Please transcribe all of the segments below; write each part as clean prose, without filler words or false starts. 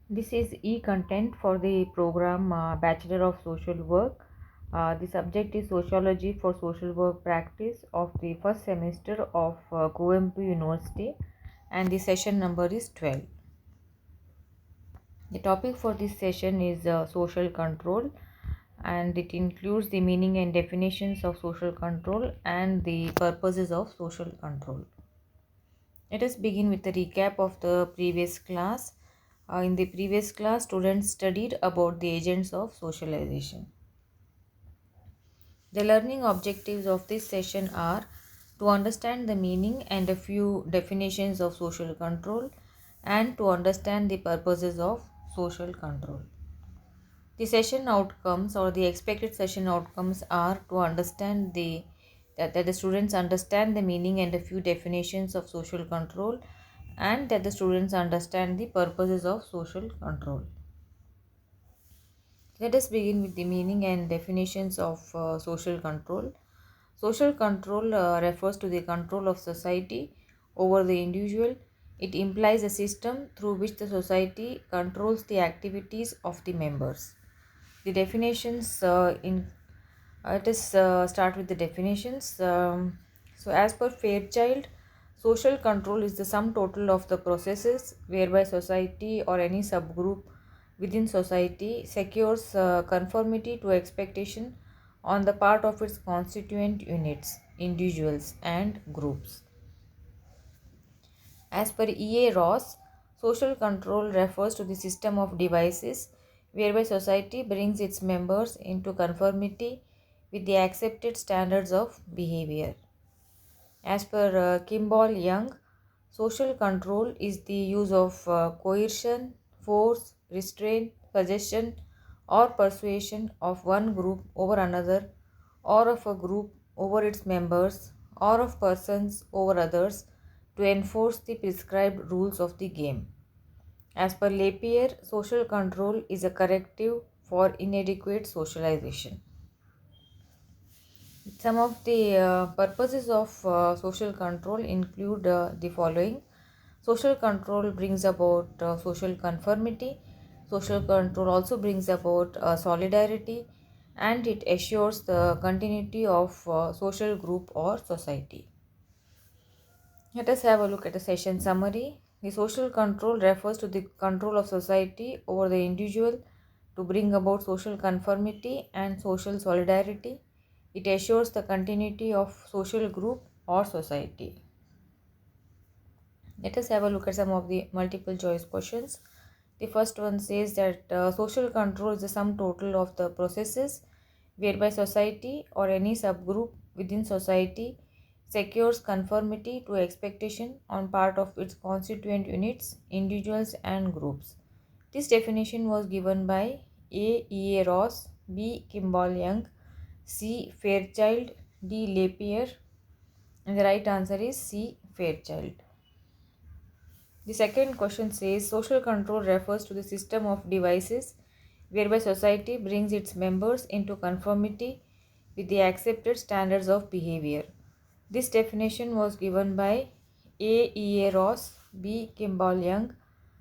This is e-content for the program Bachelor of Social Work. The subject is Sociology for Social Work Practice of the first semester of Coimbatore University, and the session number is 12. The topic for this session is social control, and it includes the meaning and definitions of social control and the purposes of social control. Let us begin with a recap of the previous class. In the previous class, students studied about the agents of socialization. The learning objectives of this session are to understand the meaning and a few definitions of social control and to understand the purposes of social control. The session outcomes or the expected session outcomes are to understand that the students understand the meaning and a few definitions of social control and that the students understand the purposes of social control. Let us begin with the meaning and definitions of social control. Social control refers to the control of society over the individual. It implies a system through which the society controls the activities of the members. The definitions in Let us start with the definitions. As per Fairchild, social control is the sum total of the processes whereby society or any subgroup within society secures conformity to expectation on the part of its constituent units, individuals, and groups. As per E.A. Ross, social control refers to the system of devices whereby society brings its members into conformity with the accepted standards of behavior. As per Kimball Young, social control is the use of coercion, force, restraint, suggestion, or persuasion of one group over another, or of a group over its members, or of persons over others to enforce the prescribed rules of the game. As per Lapierre, social control is a corrective for inadequate socialization. Some of the purposes of social control include the following. Social control brings about social conformity. Social control also brings about solidarity, and it assures the continuity of social group or society. Let us have a look at the session summary. The social control refers to the control of society over the individual to bring about social conformity and social solidarity. It assures the continuity of social group or society. Let us have a look at some of the multiple choice questions. The first one says that social control is the sum total of the processes whereby society or any subgroup within society secures conformity to expectation on part of its constituent units, individuals, and groups. This definition was given by A. E. A. Ross, B. Kimball Young, C. Fairchild, D. Lapierre, and the right answer is C. Fairchild. The second question says social control refers to the system of devices whereby society brings its members into conformity with the accepted standards of behavior. This definition was given by A. E. A. Ross, B. Kimball Young,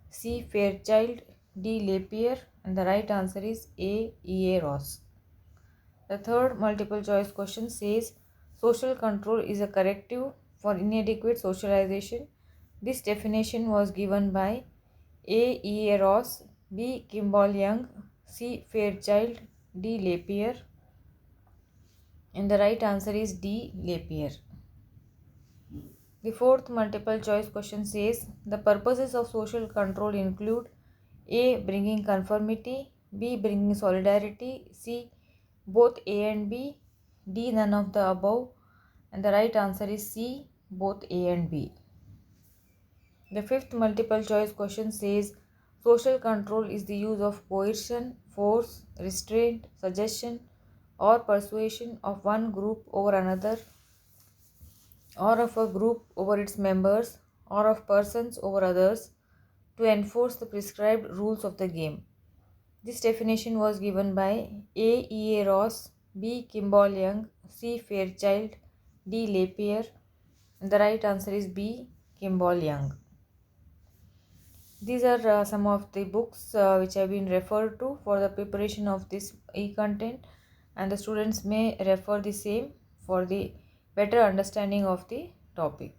C. Fairchild, D. Lapierre, and the right answer is A. E. A. Ross. The third multiple choice question says social control is a corrective for inadequate socialization. This definition was given by A. E. A. Ross, B. Kimball Young, C. Fairchild, D. Lapierre, and the right answer is D. Lapierre. The fourth multiple choice question says the purposes of social control include A. Bringing conformity, B. Bringing solidarity, C. Both A and B, D. None of the above, and the right answer is C. Both A and B. The fifth multiple choice question says social control is the use of coercion, force, restraint, suggestion, or persuasion of one group over another, or of a group over its members, or of persons over others to enforce the prescribed rules of the game. This definition was given by A. E. A. Ross, B. Kimball Young, C. Fairchild, D. Lapierre, and the right answer is B. Kimball Young. These are some of the books which have been referred to for the preparation of this e-content, and the students may refer the same for the better understanding of the topic.